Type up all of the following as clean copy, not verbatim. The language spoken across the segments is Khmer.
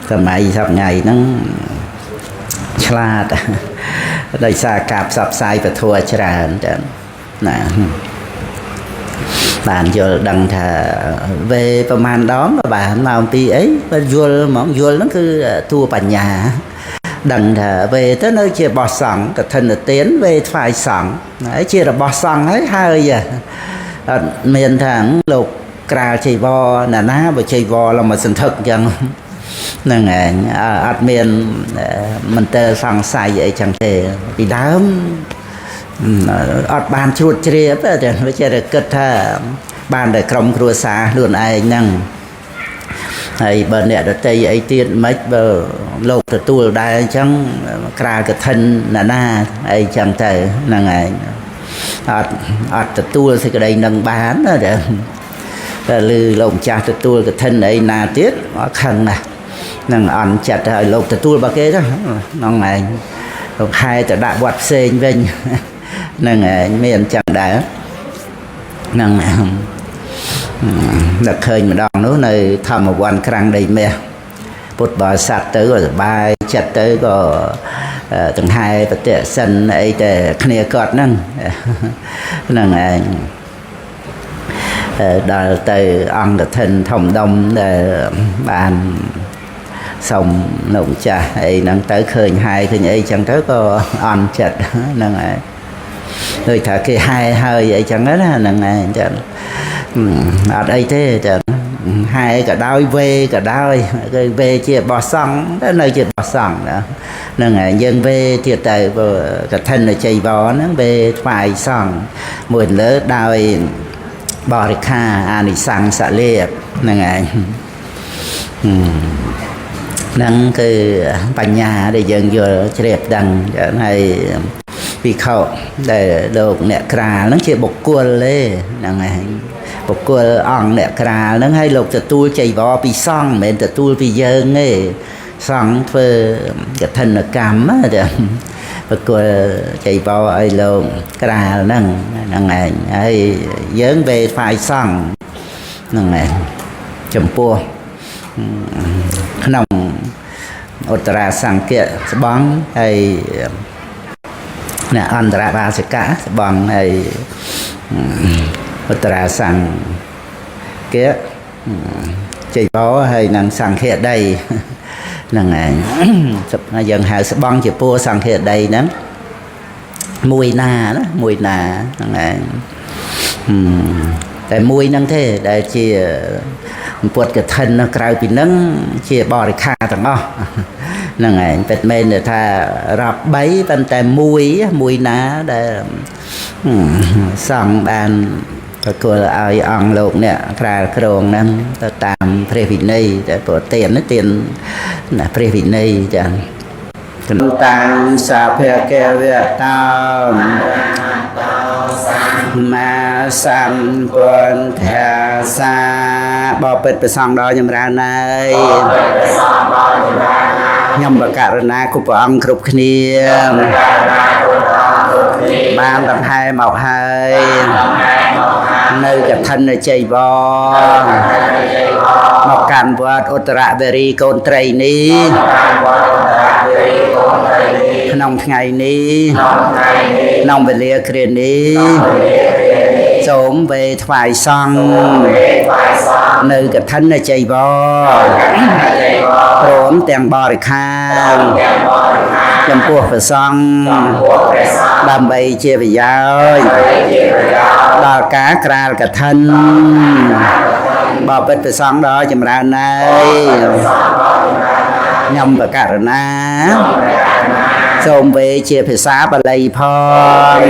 tầm ấy sắp ngày nó chla đây xa cạp sắp sai và thua chả nè bạn vô đăng thà vềประมาณ đó mà bạn làm tí ấy vô món vô nó cứ thua bản nhà đằng thà về tới nơi chia bò sẵn cả thân là tiến về phải sẵn ấy chia là bò sẵn ấy hai giờ miền thẳng lục cà chì vo nè ná và chì vo là mà sừng thực chẳng nên ở miền mình tơ sẵn sai vậy chẳng thể bị đám ở bàn chuột chia với chia được kết bàn để cầm cua xả luôn ai năng hay bên này đã tây ấy tiền mấy bờ lột từ tua đai chẳng cà cái thân là na ấy chẳng thể là ngày ở từ tua thì cái đây nâng bán đó để lư lồng chặt từ tua cái thân ấy na tiết nó khăn này nâng ăn chặt rồi lột từ tua bao cái đó nó ngày hai từ đại quạt xên bên nâng miền chẳng đã nâng là khơi mà đòn nó này thầm một quan khăn đầy mẹ bột bò sạt tới rồi bài chặt tới có từng hai vật tệ sân ấy để khné cọt nâng nâng đòi từ ăn được thân thòng đông để bàn xong nụng trà ấy nâng tới khơi hai thì ấy chẳng tới có ăn chặt nâng ấy người thả cái hai hơi vậy chẳng đó nâng ấy chẳng ở đây thế chẳng hai cả đôi về cả đôi về chia bò xăng đó nơi chia bò xăng đó nâng ấy dân về thiệt tại cả thân là chạy bò nó về phải xăng mượn lỡ đôi bò thì kha anh xăng xả liệp nâng ấy nâng cái bàn nhà để dân vừa đẹp đằng này vì khẩu để được nè cà nó chỉ bột cua lê này bột cua ăn nè cà nó hay lục từ tôi chạy vào bị xong mình từ tôi bị dơ nghe xong phơi cái thân là cam á bột cua chạy vào ai lục cà nâng này hay dớn về phải xong này chấm pua nòng Uttara sang kia bóng hay nè Andhra ba sẽ cả bằng này Uttara sang kia chỉ có hay năng sang kia đây năng này dần hào sẽ băng chỉ pua sang kia đây đó mùi nà đó mùi nà năng này tại mùi năng thế để chỉ buộc cái thân nó cài bị nâng chỉ bỏ đi khai thằng đó nè ngày Việt Nam để tha rập bấy bên tai mùi ná để xong bàn của ai ăn lộn nè cài cồn nè tạm previnay để bỏ tiền nó tiền là previnay chẳng tăng sa phe kê việt tam mà sam quân thà sa bỏ bệtไปxong đó nhầm ra này nhầm bậc cả na của ông cướp kia ban tập hai màu hai nơi cả thân là chạy bò một càn vợt Uttara Beri con trai ní nông ngày ní nông về lia kia ní sớm về thoại xong nơi cả thân là chạy bò rốn tiền bò khang chăm cuộc phải xong làm bầy chia về giao đò cá cà cả thân bò bết phải xong đó chăm ra này nhầm và cả na sớm về chia phải xá bà lây phong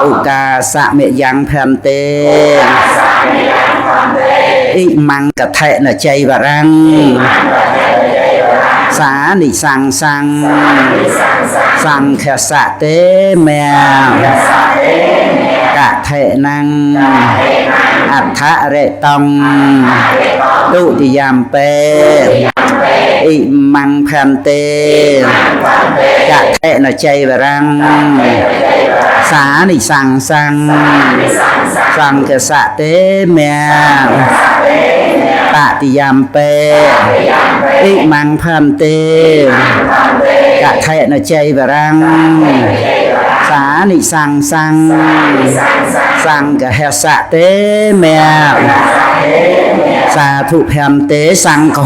Uka sa mẹ giang phèn tê ý mang cả thệ là chay và răng xá nị sang khe xạ tế mẹ cả thệ năng ạt thạ rệ tông đụ thì giam pê ý mang phèn tê cả thệ là chay và răng xá nị sang khe xạ tế mẹ ตติยามเปอิมังพันเตกะเทนะใจบรังสานิสังสังสังกะเฮสะเตเมสาธุแผ่นเตสังโฆ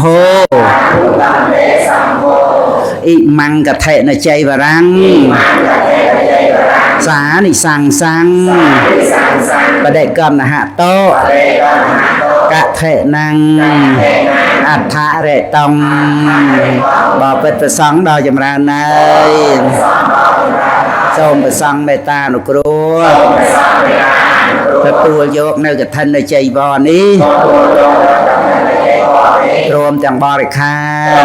อิมังกะเทนะใจบรังสานิสังสังประเดกรนะฮะโตกะเทนังอัฏฐะเรตองบ่เป็นประสงค์ดอกจำราญในសូមប្រសង់មេត្តាអនុគ្រោះទទួលយកនៅកឋិននៃជ័យវរនេះព្រមទាំងបរិខារ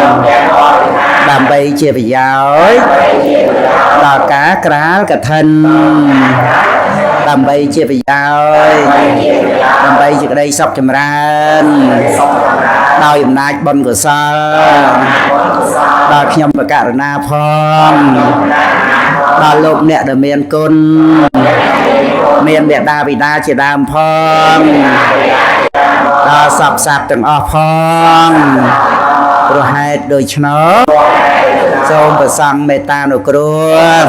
ដើម្បីជាប្រយោជន៍ដល់ការក្រាលកឋិនដើម្បីជាប្រយោជន៍ដើម្បីជាក្តីសុខចម្រើនដោយអំណាចបុណ្យកុសលដល់ខ្ញុំបករុណាផងដល់លោកអ្នកដែលមានគុណមានមេត្តាបិតាជាដើមផងដល់សពសត្វទាំងអស់ផងព្រោះហេតុដូច្នោះសូមប្រសង់មេត្តាអនុគ្រោះ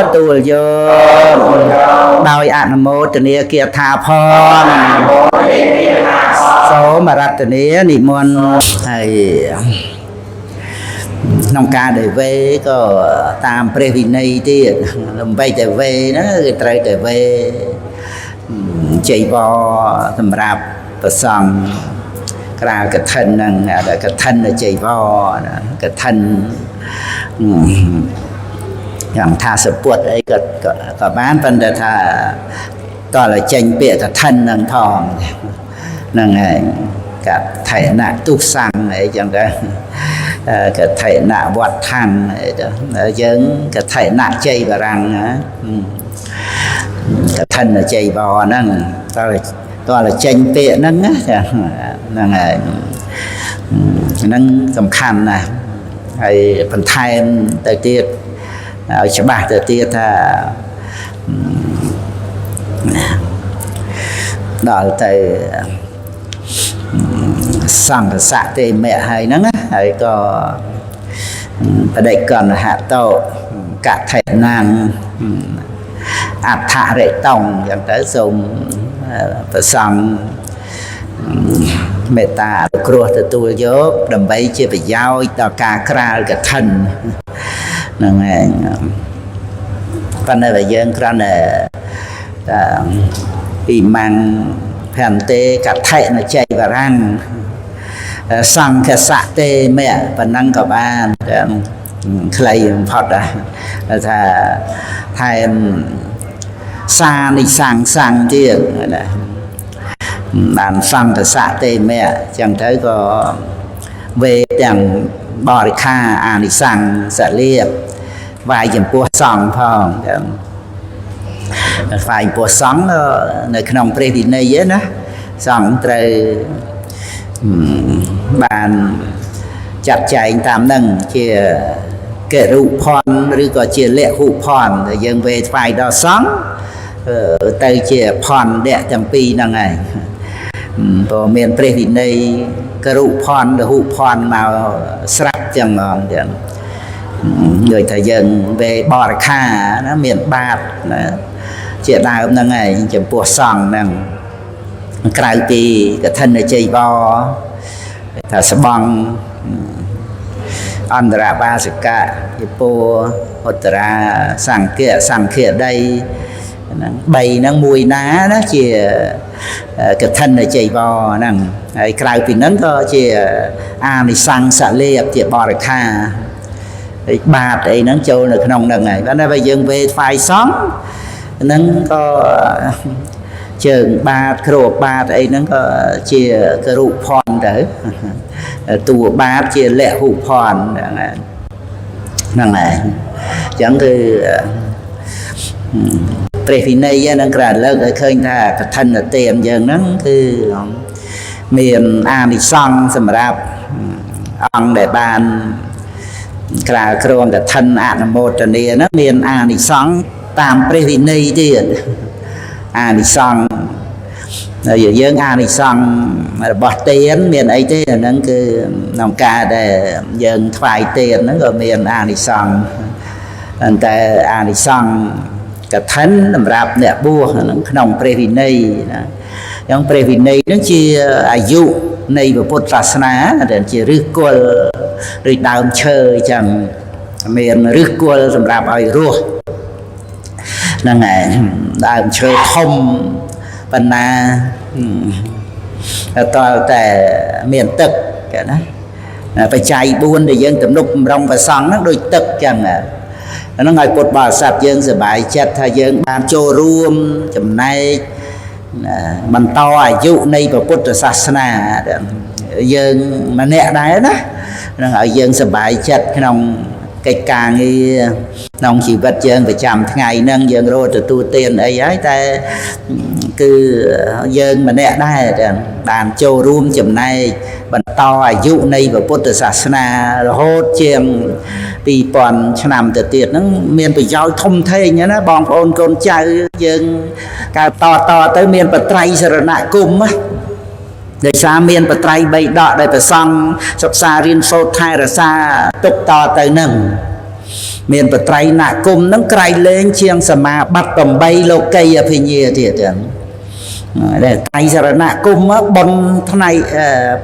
ទទួលយកដោយអនុមោទនាគាថាផងសូមរតនានិមន្តហើយក្នុងការដែលវេក៏តាមព្រះវិន័យទៀតដើម្បីតែវេណាគឺត្រូវតែវេជ័យវរសម្រាប់ប្រសង់ក្រាលកឋិនហ្នឹងកឋិនជ័យវរកឋិនយ៉ាងថាសពុតអីក៏បានប៉ុន្តែថាតើចេញពាក្យកឋិនហ្នឹងផងហ្នឹងហើយកឋិនទុសង្ឃអីចឹងទៅកឋិនវត្តឋានយើងកឋិនជ័យបរាំងកឋិនជ័យវរហ្នឹងតើចេញពាក្យហ្នឹងហ្នឹងហើយហ្នឹងសំខាន់ណាស់ហើយបន្ថែមទៅទៀតឲ្យច្បាស់ទៅទៀតថាដល់ទៅសង្ឃសៈទេមៈហើយហ្នឹងហើយក៏បដិកណ្ហតោកថេណាំអដ្ឋរិតងយ៉ាងទៅសូមប្រសង់មេត្តាអនុគ្រោះទទួលយកដើម្បីជាប្រយោជន៍ដល់ការក្រាលកឋិនហ្នឹងឯងប៉ុន្តែបើយើងគ្រាន់តែអ៊ីម៉ាំងផាន់តេកថេនជ័យវរាំងសង្ឃសៈទេមៈប៉ុណ្ណឹងក៏បានខ្លីបំផុតដែរថាថែមសានិសង្សង្ឃទៀតណាបានសង្ឃសៈទេមៈចឹងទៅក៏វេទាំងបរិខាអានិសង្ឃសលៀបវាយចំពោះសង្ឃផងចឹងវាយចំពោះសង្ឃនៅក្នុងព្រះវិន័យណាសង្ឃត្រូវបានចាត់ចែងតាមនឹងជាកេរុភ័ណ្ឌឬក៏ជាលហុភ័ណ្ឌដែលយើងវេថ្វាយដល់សង្ឃទៅជាភ័ណ្ឌអ្នកទាំងពីរហ្នឹងហើយព្រោះមានព្រះវិន័យករុភ័ណ្ឌលហុភ័ណ្ឌមកស្រាប់ចឹងហ្មងចឹងដូចថាយើងវេបរិខាណាមានបាតណាជាដើមហ្នឹងហើយចំពោះសង្ឃហ្នឹងក្រៅពីកឋិនជ័យវរថាស្បង់អន្តរបាសិកៈយពោឧត្តរាសង្ឃៈដីហ្នឹង3ហ្នឹងមួយណាណាជាកឋិនជ័យវរហ្នឹងហើយក្រៅពីហ្នឹងក៏ជាអានិសង្សលៀបជាបរិខាហើយបាតអីហ្នឹងចូលនៅក្នុងហ្នឹងហើយបើតែយើងវេថ្វាយសង្ឃហ្នឹងក៏ជើងបាតគ្របបាតអីហ្នឹងក៏ជាករុភ័ណ្ឌទៅតួបាតជាលហុភ័ណ្ឌហ្នឹងហើយអញ្ចឹងគឺព្រះវិន័យហ្នឹងគ្រាន់លើកឲ្យឃើញថាកឋិនទានយើងហ្នឹងគឺមានអានិសង្ឃសម្រាប់អង្គដែលបានក្រាលគ្រងកឋិនអនុមោទនាហ្នឹងមានអានិសង្ឃតាមព្រះវិន័យទៀតអានិសង្ឃហើយយើងអានិសង្ឃ របស់ទានមានអីទេអាហ្នឹងគឺក្នុងការដែលយើងថ្វាយទានហ្នឹងក៏មានអានិសង្សតែអានិសង្សកឋិនសម្រាប់អ្នកបួសហ្នឹងក្នុងព្រះវិន័យណាយ៉ាងព្រះវិន័យហ្នឹងជាអាយុនៃពុទ្ធសាសនាដែលជាឫសគល់ឬដើមឈើអញ្ចឹងមានឫសគល់សម្រាប់ឲ្យរស់ហ្នឹងឯងដើមឈើធំប៉ុណ្ណាតើតែមានទឹកគេណាបច្ច័យ4ដែលយើងទំនុកបំរុងប្រសង់ហ្នឹងដូចទឹកចឹងហ្នឹងឲ្យពុទ្ធបរិស័ទយើងសប្បាយចិត្តថាយើងបានចូលរួមចំណែកបន្តអាយុនៃពុទ្ធសាសនាយើងម្នាក់ដែរណានឹងឲ្យយើងសប្បាយចិត្តក្នុងកិច្ចការងារក្នុងជីវិតយើងប្រចាំថ្ងៃហ្នឹងយើងរកទទួលទានអីហើយតែគឺយើងម្នាក់ដែរបានចូលរួមចំណែកបន្តអាយុនៃពុទ្ធសាសនារហូតជាង2000ឆ្នាំទៅទៀតហ្នឹងមានប្រយោជន៍ធំធេងណាបងប្អូនកូនចៅយើងកើតតទៅមានបត្រៃសរណគមន៍ដោយសារមានបត្រៃ3ដកដែលប្រសង់សិក្សារៀនសូត្រថែរក្សាទុកតទៅនឹងមានបត្រៃណគមហ្នឹងក្រៃលែងជាងសមាបត្តិ8លោកីអភិញ្ញាទៀតហ្នឹងដែលត្រៃសរណគមបុណ្យថ្នៃ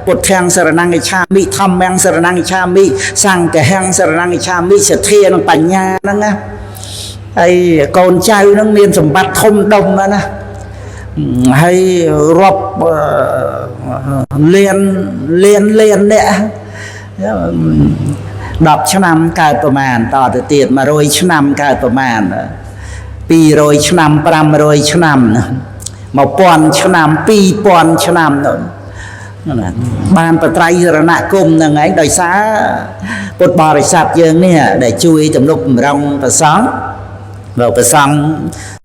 ពុទ្ធាំងសរណង្កិច្ឆាមិធម្មំសរណង្កិច្ឆាមិសង្ឃហំសរណង្កិច្ឆាមិសទ្ធានិងបញ្ញាហ្នឹងណាហើយកូនចៅហ្នឹងមានសម្បត្តិធំដុំណាហើយរាប់លានអ្នក10ឆ្នាំកើតប្រមាណតទៅទៀត100ឆ្នាំកើតប្រមាណ200ឆ្នាំ500ឆ្នាំ1000ឆ្នាំ2000ឆ្នាំនោះបានបត្រៃសរណគមហ្នឹងឯងដោយសារពុទ្ធបរិស័ទយើងនេះដែលជួយទំនុកបំរុងប្រសង់បើប្រសង់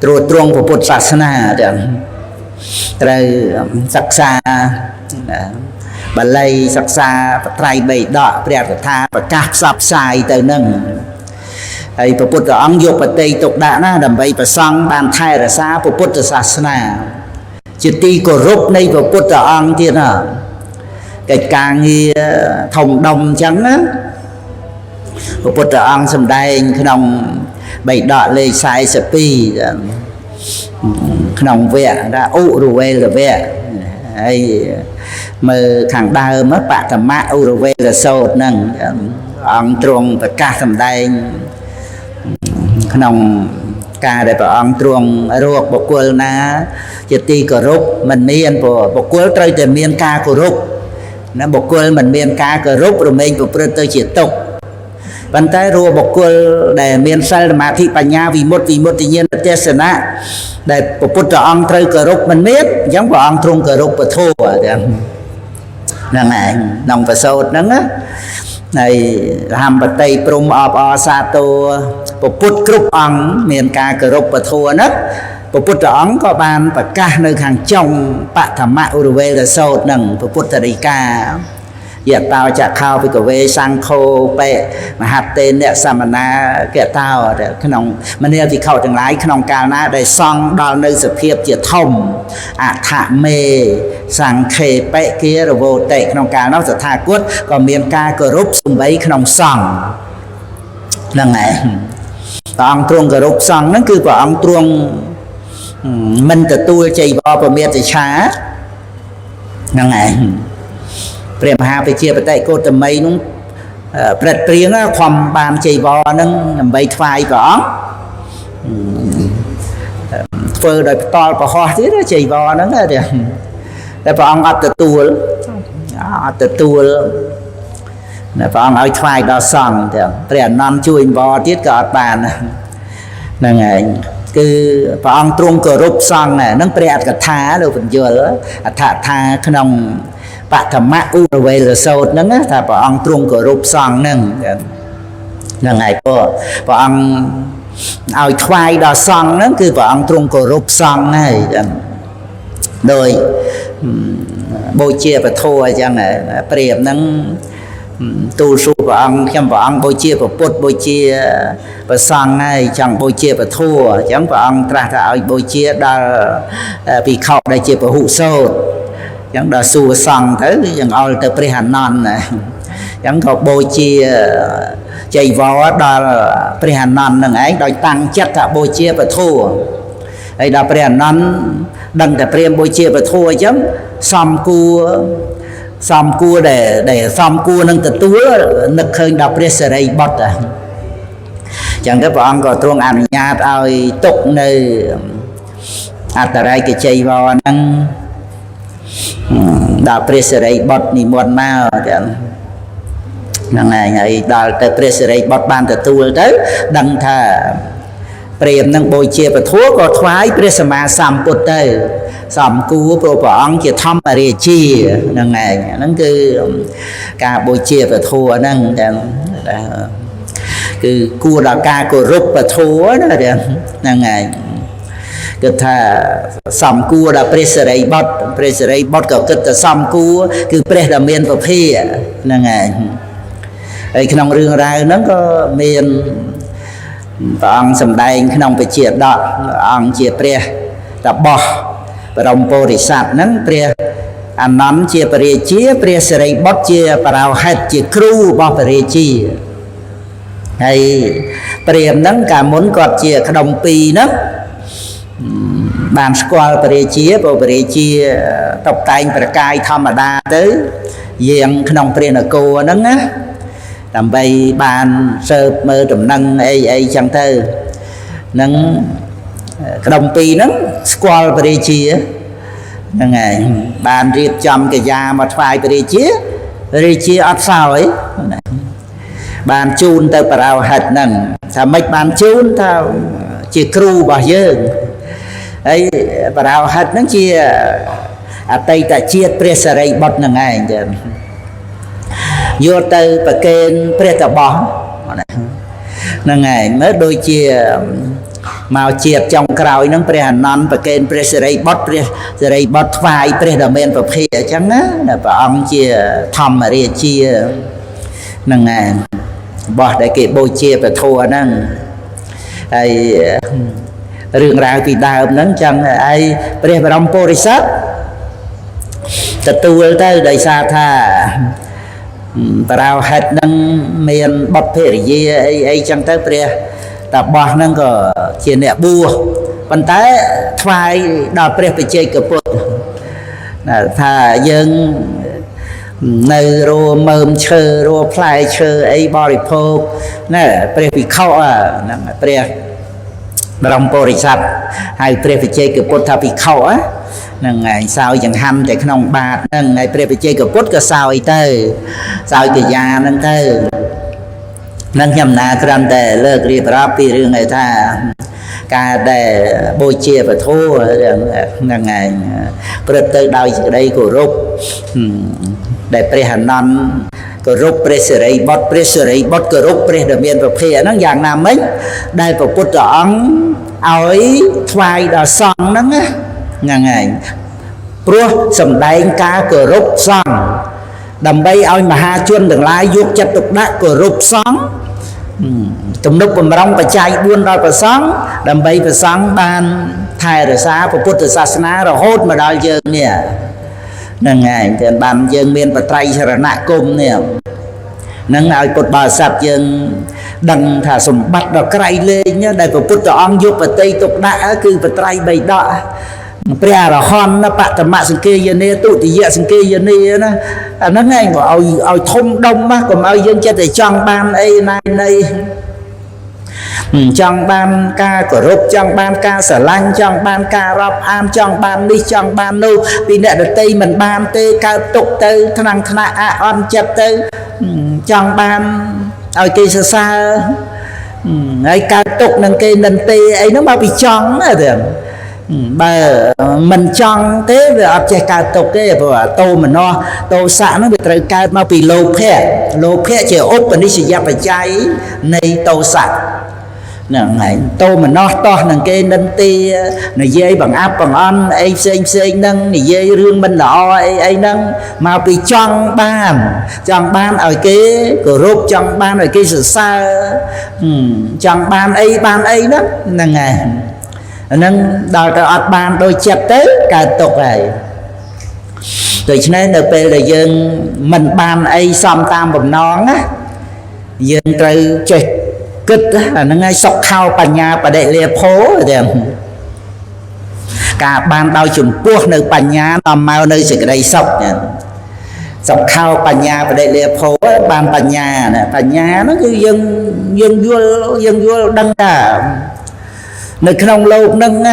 ត្រួតត្រងពុទ្ធសាសនាទាំងត្រូវសិក្សាបាលីសិក្សាបត្រៃ3ដកព្រះកថាប្រកាសផ្សព្វផ្សាយទៅនឹងហើយព្រះពុទ្ធអង្គយកបតីទុកដាក់ណាដើម្បីប្រសង់បានថែរក្សាពុទ្ធសាសនាជាទីគោរពនៃព្រះពុទ្ធអង្គទៀតណាកិច្ចការងារធំដុំអញ្ចឹងណាព្រះពុទ្ធអង្គសម្ដែងក្នុងបៃដកលេខ42ក្នុងវគ្គថាឧរវេលវគ្គហើយមើលខាងដើមបតមៈឧរវេលសោតហ្នឹងអង្គទ្រង់ប្រកាសសម្ដែងក្នុងការដែលព្រះអង្គទ្រង់រកបុគ្គលណាជាទីគោរពមិនមានបុគ្គលត្រូវតែមានការគោរពណាបុគ្គលមិនមានការគោរពរមែងប្រព្រឹត្តទៅជាទុក្ខប៉ុន្តែរੂបុគ្គលដែលមានសិលសមាធិបញ្ញាវិមុតតិញ្ញាណទេសនៈដែលព្រះពុទ្ធអង្គត្រូវគោរពមិនមានអញ្ចឹងព្រះអង្គទ្រង់គោរពពធហ្នឹងឯងក្នុងប្រសូតហ្នឹងណាហើយហំបតីព្រំអបអសាទរព្រះពុទ្ធគ្រប់អង្គមានការគោរពពធហ្នឹងព្រះពុទ្ធអង្គក៏បានប្រកាសនៅខាងចុងបឋមឧរវេលសោតហ្នឹងព្រះពុទ្ធដីកាយតោចខោភិក្ខវេសង្ឃោបេមហត្តេអ្នកសមណាកតោក្នុងមនាភិក្ខុទាំងឡាយក្នុងកាលណាដែលសង់ដល់នៅសភាពជាធំអថមេសង្ឃេបេគារវោតេក្នុងកាលនោះតថាគតក៏មានការគោរពសំបីក្នុងសង្ឃហ្នឹងឯងព្រះអង្គទ្រង់គោរពសង្ឃហ្នឹងគឺព្រះអង្គទ្រង់មិនទទួលចៃវរប្រមាទិឆាហ្នឹងឯងព្រះមហាវិជាបតិកោតមីនោះព្រឹត្តព្រៀងខំបានចៃវរហ្នឹងដើម្បីថ្វាយព្រះអង្គធ្វើដោយផ្ទាល់ប្រហោះទៀតចៃវរហ្នឹងតែព្រះអង្គអត់ទទួលព្រះអង្គឲ្យថ្វាយដល់សង្ឃទាំងព្រះអនន្តជួយវរទៀតក៏អត់បានហ្នឹងឯងគឺព្រះអង្គទ្រង់គោរពសង្ឃហ្នឹងព្រះអត្ថកថាលោកបញ្យលអត្ថថាក្នុងបឋមឧរវេលសោតហ្នឹងថាព្រះអង្គទ្រង់គោរពសង្ឃហ្នឹងហើយព្រះអង្គឲ្យថ្វាយដល់សង្ឃហ្នឹងគឺព្រះអង្គទ្រង់គោរពសង្ឃហើយដោយបូជាពធអញ្ចឹងព្រាបហ្នឹងទូលសួរព្រះអង្គខ្ញុំព្រះអង្គបូជាពុទ្ធបូជាព្រះសង្ឃហើយចង់បូជាពធអញ្ចឹងព្រះអង្គត្រាស់ថាឲ្យបូជាដល់ភិក្ខុដែលជាពហុសោត chẳng đã xua xong tới chẳng ôi tới pre hàn non này chẳng có bôi chia chạy vó đó pre hàn non nâng ấy đòi tăng chất cả bôi chia và thua ấy đã pre hàn non đừng cả pre bôi chia và thua chấm xong cua để xong cua nâng từ túa nực hơn đọc pre sợi dây bọt à chẳng cái bọn có tuông ăn nhạt ai tục nơi tại đây cái chạy vào năng đào pressure bọt ni muôn mau năng này ngày đào tới pressure bọt ban từ tu tới đằng thà prem năng bồi chia và thuốc có thoái pressure mà sắm bột tới sắm cú pro bọn chỉ thăm ở địa chi năng này năng cứ cả bồi chia và thua năng cứ cua là ca của rút và thua đó năng này cái thà sắm cua là pressure bọt có cái ta sắm cua cứ press là miền của phi là ngày ấy khi nông rương ra nó có miền ông sầm đai khi nông phải chia đọt ông chia press là bò và đồng bồ thì sạt nắng press anh nắm chia pressure bọt chia vào hết chia crew bọt chia hay press nắng cả muốn cọt chia đồng pi đó bàn squal bề chia tập tay bề cài thầm mà đa tới diện nông pre là cô nắng á làm bay bàn sơ mơ trầm nâng ấy chẳng thơ nâng đồng pi nắng squal bề chia nâng ngày bàn riệp chầm cái da mà phai bề chia ấp sao ấy bàn chun tới bảo hạt nâng thà mấy bàn chun thà chỉ crew bao giờ ấy bảo hết nó chia tây ta chia pressure bọt là ngày vô từ và kênh pressure bọt là ngày mới đôi chia màu chiết trong cào nó pressure non và kênh pressure bọt vai pressure men và phe chẳng á là ông chia thầm mà chia là ngày bọt để kịp bôi chia và thua năng ai rừng rào vì đào nắng chẳng ai pre vào đông porisat thật tu tới đời xa tha vào hết năng miền bọc phê gì ấy chẳng tới pre tập bọt năng có chuyện nè bùa còn tới thoai đào pre phải chơi cờ bột thà dân nơi rô mơm chơi rô play chơi ấy body po nè pre bị khâu à pre đồng bồ sạch hai pre phải chơi cái bột thà bị khâu á nâng ngày sau chẳng ham để không bạt nâng ngày pre phải chơi cái bột cái sao ấy tới sao cái da nâng tới nâng nhầm na gran để lơ cái rapi riêng ngày ta cả để bôi chia và thua nâng ngày pre tới đây của rục để pre hàn non của rục pressure bọt của rục pre đặc biệt và phe nó dạng nào mấy đây của bột tròn ơi thoại đã xong đó ngày pro sầm đai cá của rục xong đầm bay ơi mà ha chuôn đừng lai dục chặt tục đá của rục xong tụm đúc bầm rong và chạy buôn đòi và sáng đầm bay và sáng ban thai rồi xa và bút từ xa xa rồi hốt mà đòi dương nè nâng ngày thì bàn dương miền và trai sẽ là nạ cung nè nâng ai bút bà sạp dương đằng thả sùng bắt đó cây lên nhá đây và bút cho ông dục và tây tục đã cứ và trai bày đọ bây giờ hòn nó bạn tầm mạ sinh kê giờ nè tụ thì dẹ sinh kê giờ nè nó ngay của ôi thông đông má còn ôi dân chết để trong ban ấy này trong ban ca của rục trong ban ca sở lanh trong ban ca rập am trong ban đi trong ban nô vì nè được tây mình ban tê ca tục tư thằng thằng on chập tư trong ban ở kia xa xa ấy ca tục nâng cây nâng tê ấy nó bao bị tròn á thường bà mình chọn thế về ấp chạy cao tục cái và tô mình no tô xã nó bị trời cao mà bị lô phe chỉ ốp mình đi sử dụng phải cháy này tô xã này tô mình no to nằng cái nâng ti này dây bằng áp bằng on ấy xinh nâng này dây rương mình nọ ấy nâng mà bị chọn ban ở cái của rốt chọn ban ở cái sự xa chọn ban ấy đó nằng ngày nâng đào tạo ban đôi chặt tới cả tục này Rồi cho nên ở bên là dân mình ban ấy xóm tam bầm nón á dân từ chết kích là nó ngay sọc khao bà nhà bà đệ lìa phố rồi cả ban đau chùm quốc nơi bà nhà nằm mau nơi sự đây sọc sọc khao bà nhà bà đệ lìa phố ban bà nhà nè bà nhà nó cứ dân vua đăng cả nơi không lâu nâng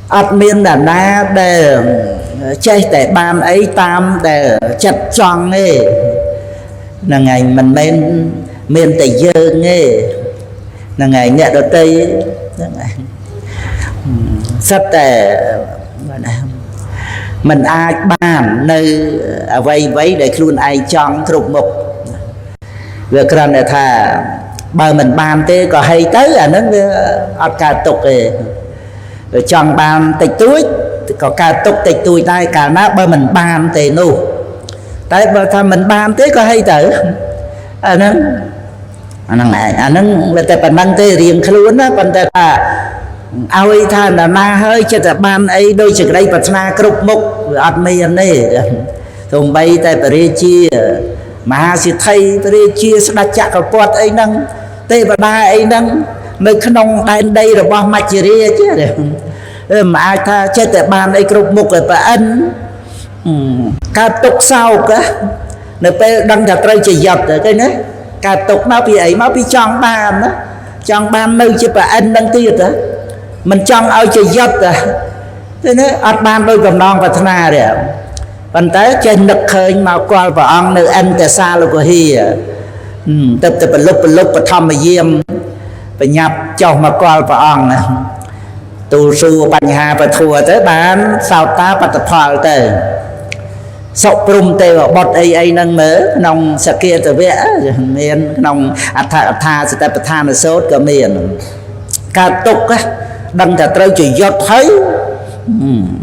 ọt miên là na để chơi để ban ấy tam để chặt tròn ấy là ngày mình miên tây dương ấy là ngày nhẹ đầu tây rất là mình ai bàn nơi vây vấy để luôn ai chọn thuộc mục việc rằng là thà bờ mình bàn tê có hay tới là nó ọt cả tục rồi chọn bàn tịch túi có cả tục tịch túi đây cả nó bờ mình bàn tê nụ tại bờ thà mình bàn tê có hay tới nó này là tại bản năng tê riêng luôn á còn tại ao ấy tha là na hơi cho tại ban ấy đôi chừng đây bật na cục mục ọt miên này thùng bay tại bờ chia mà sẽ thay bờ chia sẽ đặt chặt vào quạt ấy năng tê bà đa ấy năng nơi không đàn đây là bao mạch gì chứ mà ai tha chết tại bàn ấy cục mục là bà ân ca tục sau cả nơi pe đăng thật rơi chỉ dập ở cái nữa ca tục nó bị ấy nó bị chọn bàn nơi chứ bà ân đăng tiệt á mình chọn ao chỉ dập à thế nữa ọt bàn đôi cầm non và thân à rồi bàn tới trên nực khơi màu qua và ông nơi anh tại xa là của hi tập lúc và thăm mà diêm và nhập cho mà qua và ông tu su bành hà và thua tới bán sao ta bắt tập phò tới sọc prum tê vào bọt ấy nâng mớ nông sẽ kia từ vẽ miền nông tha sẽ tập tha là sốt cả miền ca tục á đăng thật trâu chỉ giọt thấy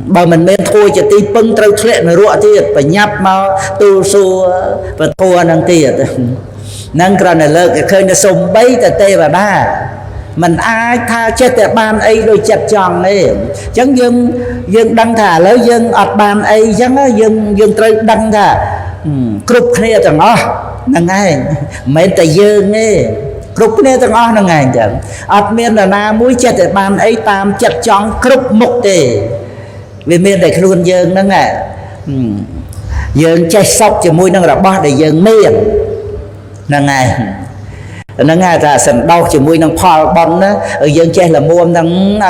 bà mình bên thôi chỉ tí bưng trâu thuyện rồi ruộng tiệt phải nhập mà tu su và thua năng tiệt năng còn là lợn cái khơi nó sùng bấy tại tê và đa mình ai tha chết tại ban ấy đôi chặt tròn này chẳng dân đăng thả lấy dân ọt ban ấy chẳng dân trâu đăng thả cục này chẳng nó năng ngay mấy tại dương ấy cục này chẳng nó năng ngay chẳng ọt miên là na mũi chết tại ban ấy tam chặt tròn cục mục tề vì miền đây luôn dân nó nghe dân chạy sọc cho mũi nó là bao để dân miền nó nghe ra sân đau chỉ mũi nó phò bón đó ở dân chạy là mua nó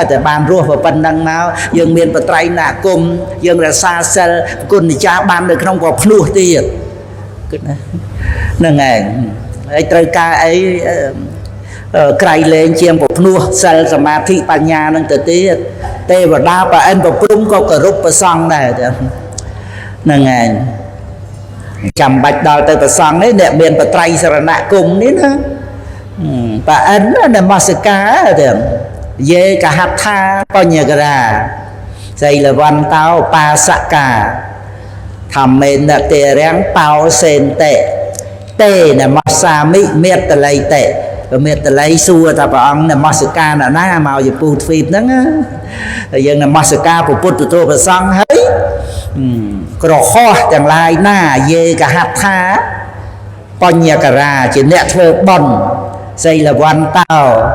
tại bàn rùa và phần năng nào dân miền và trai nạ cùng dân là xa xa cùng thì cha ban được không có phu tiền nó nghe ấy trời ca ấy cày lên chiêm một nua sel samadhi pan nhà năng tự tiết tê và đa và anh và prum có cả rút và xong này nè ngày chầm bạch đào tới và xong đấy đẹp miền và trai sarana cùng đấy đó và anh là masaka thì dê cả hạt tha coi nhà gara đây là văn tao pasaka thầm mình là tề ráng tao sen tệ tê là masami miệt lấy tệ và miệt lấy xua ta bảo ông là masaka là ná màu gì bụt phim đó rồi dân là masaka của bụt tôi và xong hết có kho chẳng lai na dê cả hạt tha con nhà cả ra chỉ nẹt thơ bòn đây là văn tao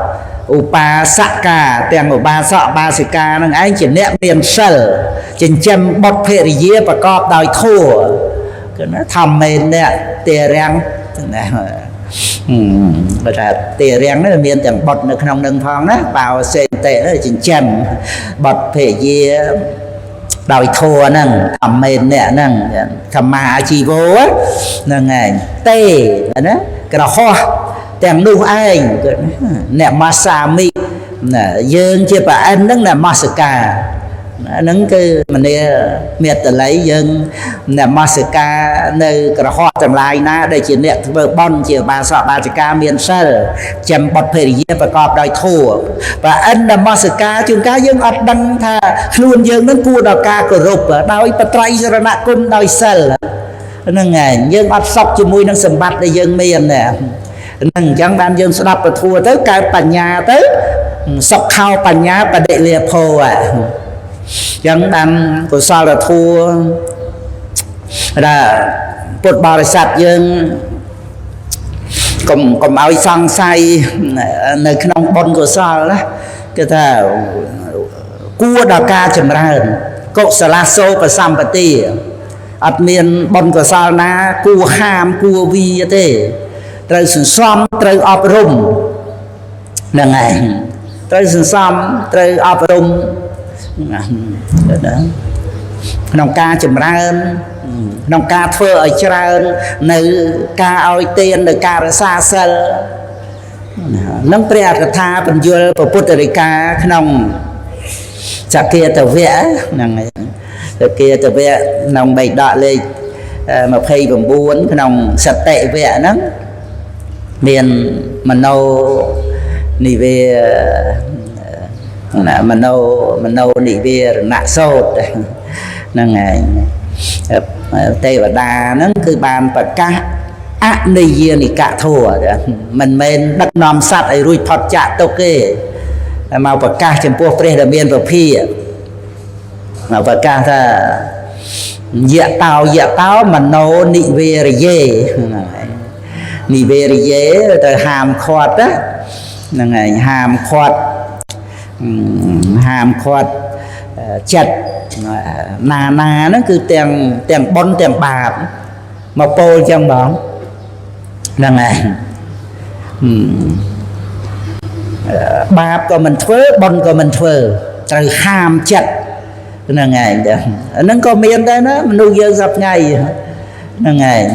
upasaka tiền của ba sọ ba sĩ ca năng anh chỉ nẹt miền sờ chỉ châm bọt phê dê và cọp đòi thua cái nó thầm mình nè tề răng bây giờ tề răng nó là miền chẳng bọt được không nâng phong đó vào sen tệ nó là chỉ châm bọt phê dê đòi thua nâng thầm mình nè nâng thầm mà chỉ vô á nâng ngày tê đó cái đó ho tiền nuôi anh nè masami dương chưa bà anh nâng là masaka nâng cái mình đi miệt lấy dân nè masaka nơi cái ho tầm lại na đây chỉ nè vợ bon chỉ bà sọ bà chỉ ca miền sơ chém bọt phê gì và cọp đòi thua và anh là masaka chúng cá dân ọt đăng tha luôn dân nó cua đào ca của rụp đòi bà trai ra nạ cung đòi sơ nâng ngày dân ọt sọc cho mùi nâng sầm bát để dân miền nè nâng chẳng ban dân sẽ đọc và thua tới cái bản nhà tới sọc khao bản nhà và đệ liệt phô chẳng ban của sao là thua là bột bò sạch dương cùng áo xăng say nơi trong bồn của sao đó cái ta cua đào ca chầm ra hơn cậu xà la sô và sampati ắt miền bồn của sao na cua ham cua vi thế trời sườn xóm trời ọp rùm là ngày trời sườn xóm trời ọp rùm nông ca chầm ra hơn nông ca thơ ở trơn nơi ca oi tiền nơi ca ra xa sơ nông bè cả tha phần dưa và bút đời ca nông chả kia tờ vẽ kia tờ vẽ nông bày đọ lên mà phây bằng buôn nông sạch tệ vẽ nó miền mà nâu nì về mà nâu nì về nạ sốt nó ngày tây và đà nó cứ bàn và cá ác này gì thì cả thua mình đắc nòm sát ấy rùi thọt chạ tốc kê mà và cá trên phố phê là miền và phi mà và cá ta dạ tao mà nô nị về rồi dê nị về rồi dê rồi hàm khoát á là ngày hàm khoát chặt nà nó cứ tiền bon tiền bạc mà pô trong đó là ngày bạc của mình phớ bon của mình phớ rồi hàm chặt là ngày nó có miền đây nó nuôi dân dập ngày là ngày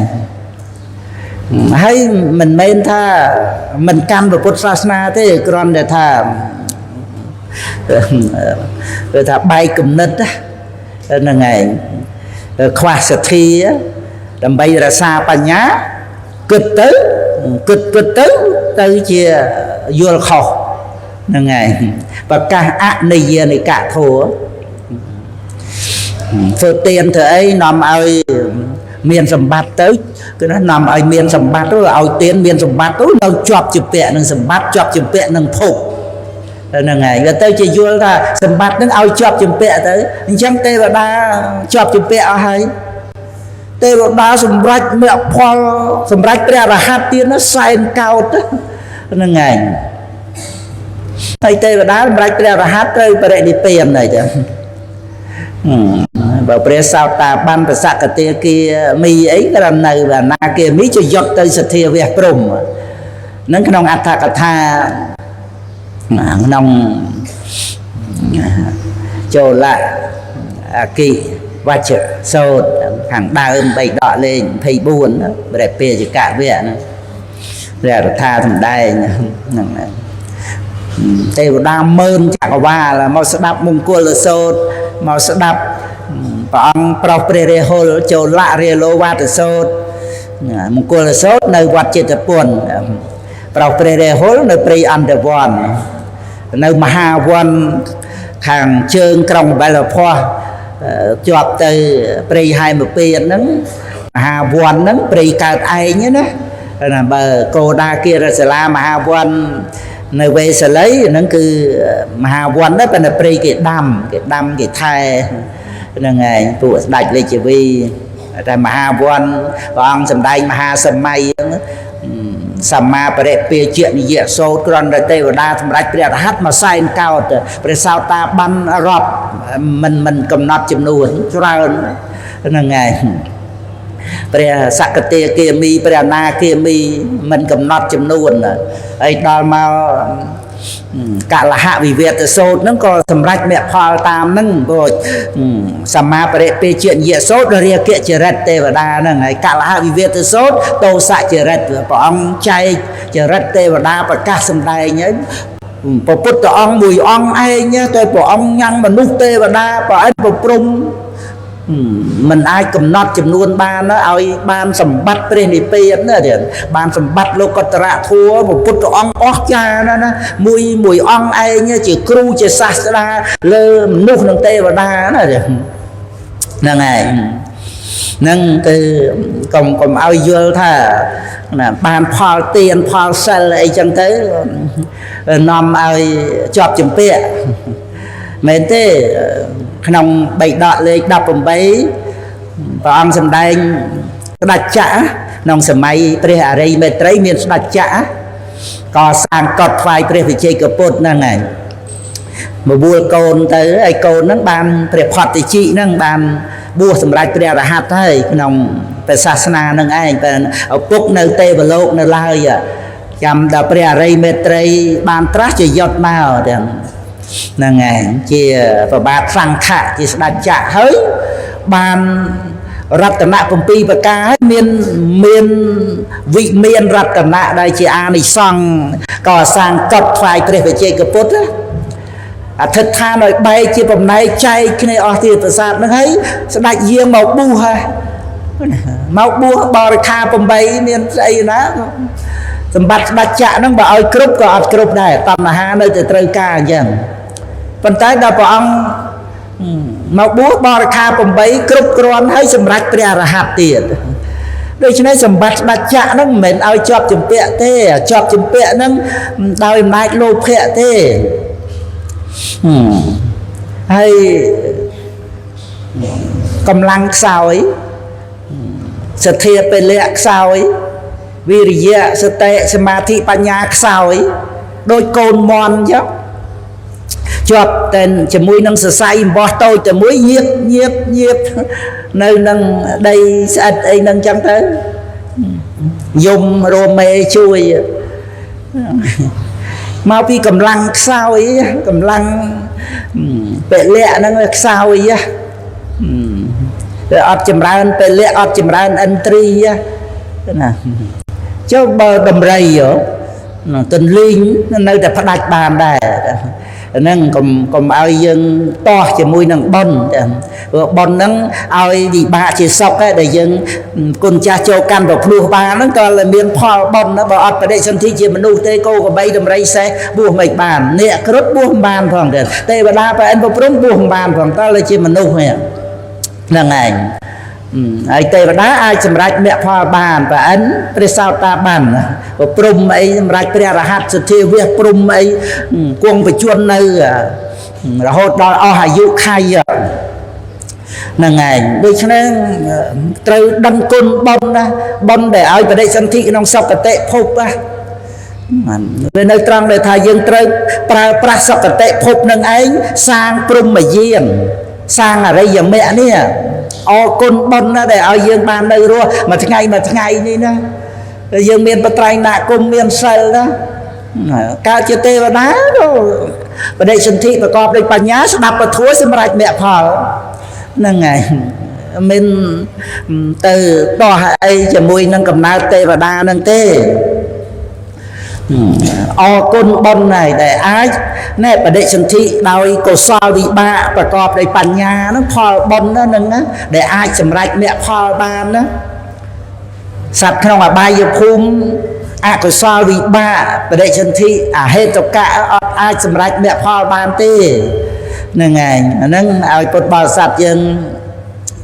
hay mình men tha mình căn vào Phật Sasna thế còn để tha rồi ta bay cùng nít á là ngày khoa sát thi á làm bay ra xa pa nhá cực tới chia vô khổ là ngày và cả ác này cả thua phơi tiền thì ấy nằm ở miền sầm bát tới cái nó nằm ở miền sầm bát đó ở tiền miền sầm bát đó nó chọc chụp bẹ nâng sầm bát chọc chụp bẹ nâng phục là ngày người ta chỉ vô là sầm bát nó ao chọc chụp bẹ tới chẳng tê và đa chọc chụp bẹ hay tê và đa sầm rách mẹ pol sầm rách ra là hạt tiền nó sai cao đó là ngày tê và đá sầm rách ra là hạt tới và để đi tiền này chứ và bây sao ta ban và sạc cái kia mi ấy cái lần này là na kia mi cho giọt tới sự thiệt về prom nó cái nông ắt cả tha nông cho lại kỳ và chợ sâu hàng đa ơn bày đọ lên thấy buồn để bề cho cả về nữa rồi tha thằng đây tây đang mơn chẳng qua là mau sẽ đáp mông cua là sâu mau sẽ đáp ông propre hol cho lạ re lô va từ sốt mông cua là sốt nơi quạt chết tập buồn propre hol nơi pre underone nơi mahawan hàng chương trong bài là pho chọp từ pre 20 tiền nắng mahawan nắng pre card ai nhé đó là bờ cô đa kia ra sẽ la mahawan nơi về sẽ lấy nó cứ mahawan đó là pre cái đam cái thai là ngày tụ đại lệ chỉ vì tại mahawan ông sầm đai maha sầm may sama bere pe chuyện gì số còn đại tây và đa sầm đai bere hát mà sai cao bere sao ta ban rọt mình cầm nát chìm nuồn cho ra là ngày bere sạc cái kia mi bere na kia mi mình cầm nát chìm nuồn ấy đó mà cả là hạ vì việc từ sốt nó có sầm rách mẹ phò tam nâng rồi sama bere pe chuyện gì sốt rồi kia chỉ rệt tê và đa nâng ấy cả là hạ vì việc từ sốt tô xạ chỉ rệt của ông chay chỉ rệt tê và đa và cả sầm đai nhớ bộ phút của ông mùi ông ai nhá tôi của ông nhăn mà nút tê và đa và anh bộ prum mình ai cầm nót chùm luôn ba nó ai ban sầm bắt trên đi pin nữa thì ban sầm bắt lô cọt rạ thua một phút của ông óc cha nó mùi ông ai nhá chỉ kêu chỉ sát ra lơ nút nâng tê và đa nó thì là ngày nâng từ còn ai vô thà là ban phò tiền phò sel ấy chẳng tới nằm ai chọp chùm pẹ mấy thế nông bày đọ lên đập bầm bấy ព្រះអង្គសម្ដែងស្ដេចចក្រក្នុងសម័យព្រះអរិយមេត្រីមានស្ដេចចក្រកសាងកុដិថ្វាយព្រះវិជ័យកពុទ្ធហ្នឹងហើយមកបួលកូនទៅហើយកូនហ្នឹងបានព្រះផត្តជិហ្នឹងបានបួសសម្រាប់ព្រះរហ័តហើយក្នុងព្រះសាសនាហ្នឹងឯងតែឪពុកនៅទេវលោកនៅឡើយចាំដល់ព្រះអរិយមេត្រីបានត្រាស់ជាយុទ្ធមកទាំងហ្នឹងឯងជាប្របាទសង្ឃៈជាស្ដេចចក្រហើយបានរតនៈ7ប្រការមានវិមានរតនៈដែលជាអានិសង្ឃកសាងកុដិថ្វាយព្រះវិជ័យកពុទ្ធអធិដ្ឋានឲ្យបែកជាបំណែកចែកគ្នាអស់ទីប្រាសាទហ្នឹងហើយស្ដេចយាងមកបួសហើយមកបួសបរិខា8មានស្អីណាសម្បត្តិស្ដេចចក្រហ្នឹងបើឲ្យគ្រប់ក៏អត់គ្រប់ដែរតណ្ហានៅតែត្រូវការអញ្ចឹងប៉ុន្តែដល់ព្រះអង្គមកបួសបរិខា8គ្រប់គ្រាន់ហើយសម្រាប់ព្រះរហ័តទៀតដូច្នេះសម្បត្តិស្ដេចចក្រហ្នឹងមិនមែនឲ្យជាប់ជំពាក់ទេជាប់ជំពាក់ហ្នឹងដោយអំណាចលោភៈទេហើយកម្លាំងខ្សោយសទ្ធាពលៈខ្សោយវិរិយៈសតិសមាធិបញ្ញាខ្សោយដោយកូនមន់អញ្ចឹងជាប់តែជាមួយនឹងសរសៃអំបោះតូចតែមួយញៀបនៅនឹងដីស្អិតអីហ្នឹងចឹងទៅយំរមេជួយមកពីកម្លាំងខ្សោយកម្លាំងពលៈហ្នឹងខ្សោយតែអត់ចម្រើនពលៈអត់ចម្រើនឥន្ទ្រីណាចុះបើដំរីទន្លីងនៅតែផ្ដាច់បានដែរហ្នឹងកុំឲ្យយើងតោះជាមួយនឹងប៉ុនព្រោះប៉ុនហ្នឹងឲ្យវិបាកជាសុខដែរដែលយើងគុណចាស់ចូលកាន់ប្រភ្លោះបានហ្នឹងក៏មានផលប៉ុនណាបើអត់បដិសន្ធិជាមនុស្សទេគោក្របីដំរីសេះបួសមិនបានអ្នកគ្រុឌបួសមិនបានផងទេទេវតាប្រអិនប្រព្រំបួសមិនបានផងតើជាមនុស្សហ្នឹងឯងហើយទេវតាអាចសម្រេចមគ្គផលបានប្រអិនព្រះសោតាបានព្រំអីសម្រេចព្រះរហ័តសទ្ធាវៈព្រំអីគង់បញ្ជន់នៅរហូតដល់អស់អាយុខៃហ្នឹងឯងដូច្នេះត្រូវដឹងគុណបុណ្យណាបុណ្យដែលឲ្យបដិសន្ធិក្នុងសុគតិភពណាវានៅត្រង់ដែលថាយើងត្រូវប្រើប្រាស់សុគតិភពនឹងឯងសាងព្រំយានសាងអរិយមគ្គនេះអរគុណបុណ្យណាដែលឲ្យយើងបាននៅរស់មួយថ្ងៃនេះណាយើងមានបត្រៃណគមមានសិលណាកើតជាទេវតាបដិសន្ធិប្រកបដោយបញ្ញាស្ដាប់ពធសម្រាប់មគ្គផលហ្នឹងហើយមិនទៅដោះអីជាមួយនឹងកំណើតទេវតាហ្នឹងទេអរគុណបុណ្យហើយដែលអាចណែបដិសន្ធិដោយកុសលវិបាកប្រកបដោយបញ្ញាហ្នឹងផលបុណ្យហ្នឹងណាដែលអាចសម្រេចមគ្គផលបានណាសត្វក្នុងអបាយភូមិអកុសលវិបាកបដិសន្ធិអហេតុកៈអត់អាចសម្រេចមគ្គផលបានទេហ្នឹងឯងអាហ្នឹងឲ្យពុទ្ធបរិស័ទយើង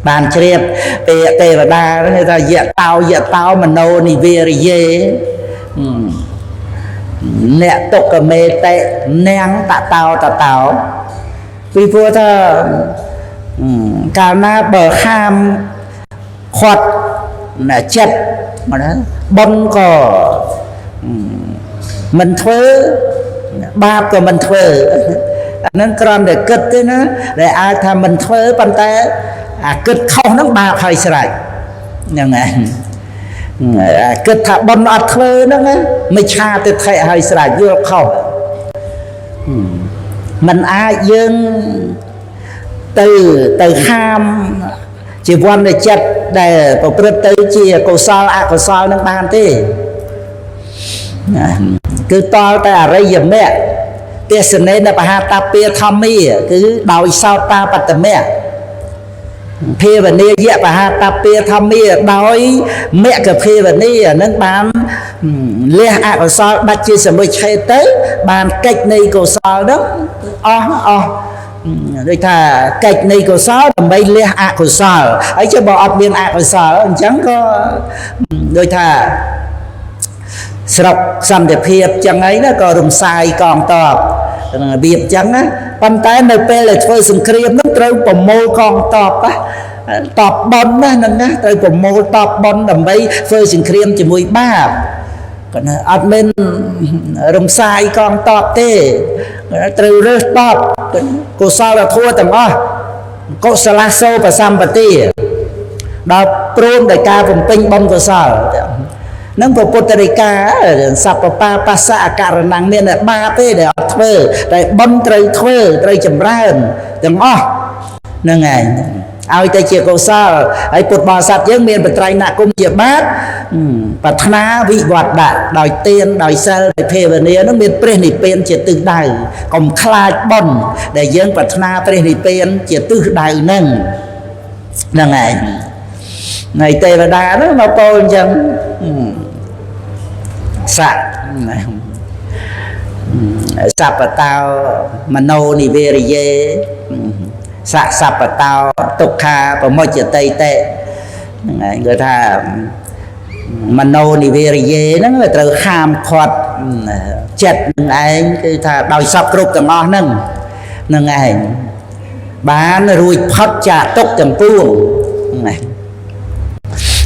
បានជ្រាបពាក្យទេវតាគេថាយតោមโนនិវេរិយេអ្នកទុក្ខមេតិនាងតតោពីព្រោះថាកាលណាបើខាមខាត់ចិត្តបុណ្យក៏មិនធ្វើបាបក៏មិនធ្វើអាហ្នឹងគ្រាន់តែគិតទេណាដែលអាចថាមិនធ្វើប៉ុន្តែអាគិតខុសហ្នឹងបាបហើយស្រេចហ្នឹងឯងគិតថាបុណ្យអត់ធ្វើហ្នឹងមិនឆាទិដ្ឋិហើយស្រេចយល់ខុសមិនអាចយើងទៅខាមជីវ័នចិត្តដែលប្រព្រឹត្តទៅជាកុសលអកុសលនឹងបានទេគឺតលតែអរិយមគ្គទេសនេនបហតាពាធម្មាគឺដោយសោតាបត្តមគ្គភាវនាយៈបហតាពាធម្មាដោយមគ្គភាវនានឹងបានលះអកុសលដាច់ជាសមុច្ឆេទទៅបានកិច្ចនៃកុសលនោះអស់ដូចថាកិច្ចនៃកុសលដើម្បីលះអកុសលហើយចុះបើអត់មានអកុសលអញ្ចឹងក៏ដូចថាស្រុកសន្តិភាពចឹងអីណាក៏រំសាយកងតបរបៀបចឹងណាប៉ុន្តែនៅពេលដែលធ្វើសង្គ្រាមនោះត្រូវប្រមូលកងតប តបបនណាហ្នឹងណាត្រូវប្រមូលតបបនដើម្បីធ្វើសង្គ្រាមជាមួយបាបគាត់ណាអត់មានរំសាយកងតបទេត្រូវរើសតបកុសលធម៌ទាំងអស់កុសលាសូបសម្បទាដល់ព្រមដោយការបំពេញបុណ្យកុសលនឹងពុទ្ធរិកាសពបាបស្សៈអករណង្មានតែបាបទេដែលអត់ធ្វើតែបុណ្យត្រូវធ្វើត្រូវចម្រើនទាំងអស់ហ្នឹងឯងឲ្យតែជាកុសលហើយពុទ្ធបរិស័ទយើងមានបត្រៃណគុំជាបាតប្រាថ្នាវិវត្តៈដោយទានដោយសិលដោយភាវនានោះមានព្រះនិព្វានជាទិសដៅកុំខ្លាចបុណ្យដែលយើងប្រាថ្នាព្រះនិព្វានជាទិសដៅហ្នឹងឯងនៃទេវតានោះមកពោលអញ្ចឹងសៈសពតោមโนនិវេរិយេសពតោទុក្ខាប្រមុចតិតេហ្នឹងហើយគេថាមโนនិវេរិយេហ្នឹងវាត្រូវហាមឃាត់ចិត្តនឹងឯងគឺថាដោយសពគ្រប់ទាំងអស់ហ្នឹងឯងបានរួចផុតចាកទុក្ខទាំងពួងហ្នឹង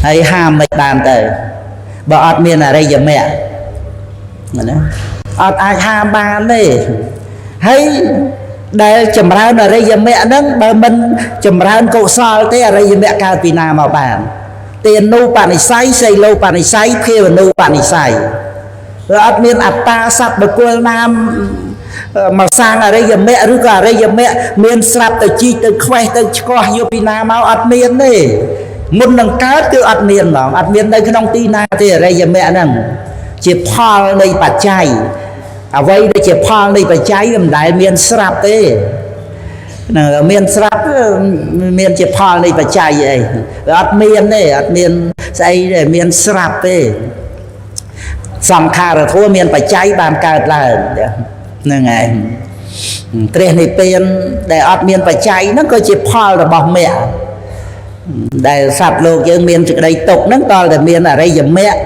ហើយហាមមិនបានទៅបើអត់មានអរិយមគ្គណាអត់អាចហាមបានទេហើយដែលចម្រើនអរិយមគ្គហ្នឹងបើមិនចម្រើនកុសលទេអរិយមគ្គកើតពីណាមកបានទានូបនិស្ស័យសីលោបនិស្ស័យភាវនូបនិស្ស័យវាអត់មានអត្តាសត្វបុគ្គលណាមកសាងអរិយមគ្គឬក៏អរិយមគ្គមានស្រាប់ទៅជីកទៅខ្វេះទៅឆ្កោះយកពីណាមកអត់មានទេមុននឹងកើតគឺអត់មានហ្មងអត់មាននៅក្នុងទីណាទេអរិយមគ្គហ្នឹងជាផលនៃបច្ច័យអ្វីដែលជាផលនៃបច្ច័យមិនដែលមានស្រាប់ទេនឹងមានស្រាប់មានជាផលនៃបច្ច័យអីវាអត់មានទេអត់មានស្អីដែលមានស្រាប់ទេសង្ខារធម៌មានបច្ច័យបានកើតឡើងហ្នឹងឯងព្រះនិព្វានដែលអត់មានបច្ច័យហ្នឹងក៏ជាផលរបស់មគ្គដែលសត្វលោកយើងមានសេចក្តីទុកហ្នឹងតលតែមានអរិយមគ្គ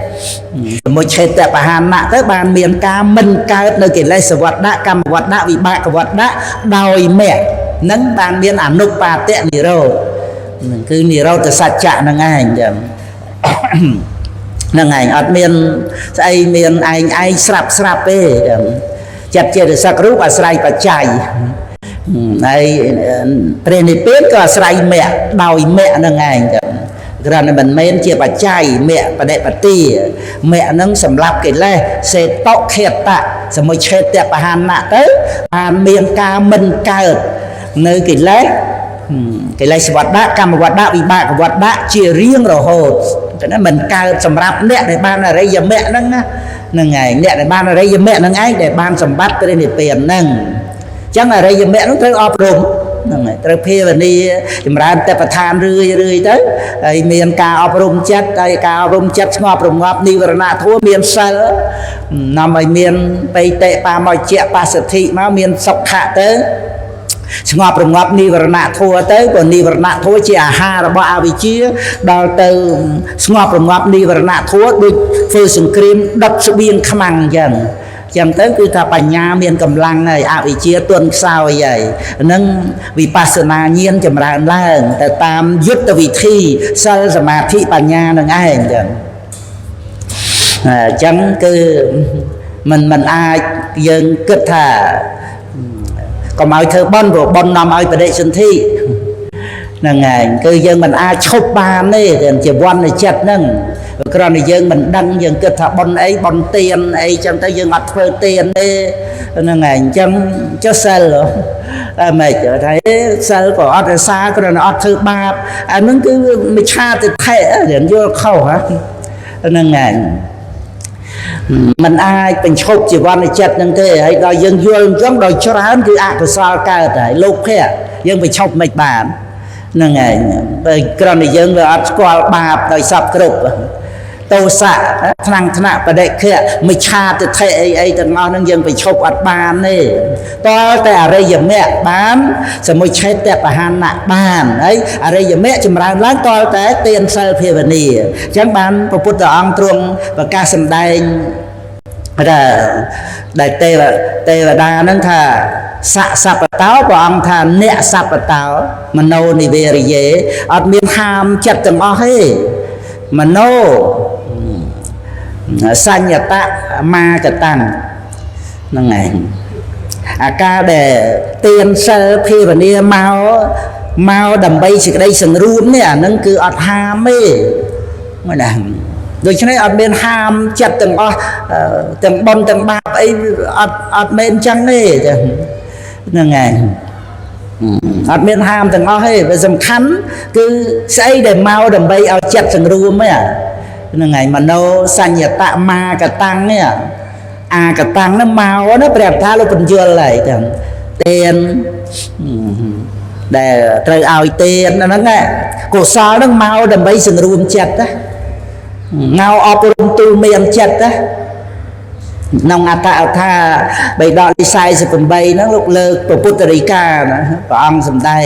សមុច្ឆេតបហានៈទៅបានមានការមិនកើតនៅកិលេសវត្តៈកម្មវត្តៈវិបាកវត្តៈដោយមគ្គហ្នឹងបានមានអនុបាទៈនិរោធគឺនិរោធសច្ចៈហ្នឹងឯងចឹងហ្នឹងឯងអត់មានស្អីមានឯងស្រាប់ទេចិត្តចេតសិករូបអាស្រ័យបច្ច័យហើយព្រះនិព្វានក៏អាស្រ័យមគ្គដោយមគ្គហ្នឹងឯងចឹងគ្រាន់តែមិនមែនជាបច្ច័យមគ្គបដិបទាមគ្គហ្នឹងសម្រាប់កិលេសសេតុខេតៈសមុច្ឆេតបហានៈទៅបានមានការមិនកើតនៅកិលេសវត្តៈកម្មវត្តៈវិបាកវត្តៈជារៀងរហូតតែមិនកើតសម្រាប់អ្នកដែលបានអរិយមគ្គហ្នឹងណាហ្នឹងឯងអ្នកដែលបានអរិយមគ្គហ្នឹងឯងដែលបានសម្បត្តិព្រះនិព្វានហ្នឹងចឹងអរិយមគ្គនោះត្រូវអប់រំហ្នឹងហើយត្រូវភាវនាចម្រើនតបឋានរឿយទៅហើយមានការអប់រំចិត្តហើយការអប់រំចិត្តស្ងប់រងាប់និវរណធម៌មានសិលនាំឲ្យមានបេតិបាមកជាបស្សទ្ធិមកមានសុខៈទៅស្ងប់រងាប់និវរណធម៌ទៅក៏និវរណធម៌ជាអាហាររបស់អវិជ្ជាដល់ទៅស្ងប់រងាប់និវរណធម៌ដូចធ្វើសង្គ្រាមដុតស្បៀងខ្មាំងអញ្ចឹងទៅគឺថាបញ្ញាមានកម្លាំងហើយអវិជ្ជាទន់ខ្សោយហើយនឹងវិបស្សនាញាណចម្រើនឡើងទៅតាមយុទ្ធវិធីសិលសមាធិបញ្ញានឹងឯងអញ្ចឹងគឺមិនអាចយើងគិតថាកុំឲ្យធ្វើបុណ្យព្រោះបុណ្យនាំឲ្យបដិសន្ធិហ្នឹងឯងគឺយើងមិនអាចឈប់បានទេជាវណ្ណចិត្តហ្នឹងគ្រាន់តែយើងមិនដឹងយើងគិតថាបុណ្យអីបុណ្យទានអីចឹងទៅយើងអត់ធ្វើទានទេហ្នឹងឯងអញ្ចឹងចុះសិលតែមិនថាសិលក៏អត់រសាគ្រាន់តែអត់ធ្វើបាបអាហ្នឹងគឺមិច្ឆាទិដ្ឋិរៀនយល់ខុសហ្នឹងឯងมันអាចបញ្ឈប់ជីវ័នចិត្តនឹងទេហើយដល់យើងយល់អញ្ចឹងដល់ច្រើនគឺអកុសលកើតហើយលោភៈយើងបញ្ឈប់មិនបានហ្នឹងឯងបើគ្រាន់តែយើងវាអត់ស្គាល់បាបដោយសពគ្រប់ទោសៈថ្នាំងថ្នាក់បដិខៈមិច្ឆាទិដ្ឋិអីទាំងអស់ហ្នឹងយើងបញ្ឈប់អត់បានទេតើតែអរិយមគ្គបានសមុច្ឆេតបហានៈបានហើយអរិយមគ្គចម្រើនឡើងតើតែទានសិលភាវនាអញ្ចឹងបានព្រះពុទ្ធអង្គទ្រង់ប្រកាសសម្ដែងថាដែលទេវតាហ្នឹងថា សសបតោព្រះអង្គថាអ្នកសបតោមโนនិវេរិយេអត់មានហាមចិត្តទាំងអស់ទេមโนសញ្ញតៈមាកតាំងហ្នឹងឯងអាការដែលទានសិលភាវនាមកដើម្បីសេចក្តីសង្រួមនេះអានឹងគឺអត់ហាមទេមិនណាដូច្នេះអត់មានហាមចិត្តទាំងអស់ទាំងបុណ្យទាំងបាបអីអត់មែនចឹងទេហ្នឹងហើយអត់មានហាមទាំងអស់ទេវាសំខាន់គឺស្អីដែលមកដើម្បីឲ្យចិត្តសង្រួមហ្នឹងហើយមโนសញ្ញតៈមាកតាំងនេះអាកតាំងហ្នឹងមកណាព្រះថាលោកបញ្យល់ហើយទាំងទានដែលត្រូវឲ្យទានហ្នឹងកុសលហ្នឹងមកដើម្បីសង្រួមចិត្តណាងៅអប់រំទូលមានចិត្តណាក្នុងអត្តអថាបៃដកទី48ហ្នឹងលោកលើកពុទ្ធរិកាណាព្រះអង្គសម្ដែ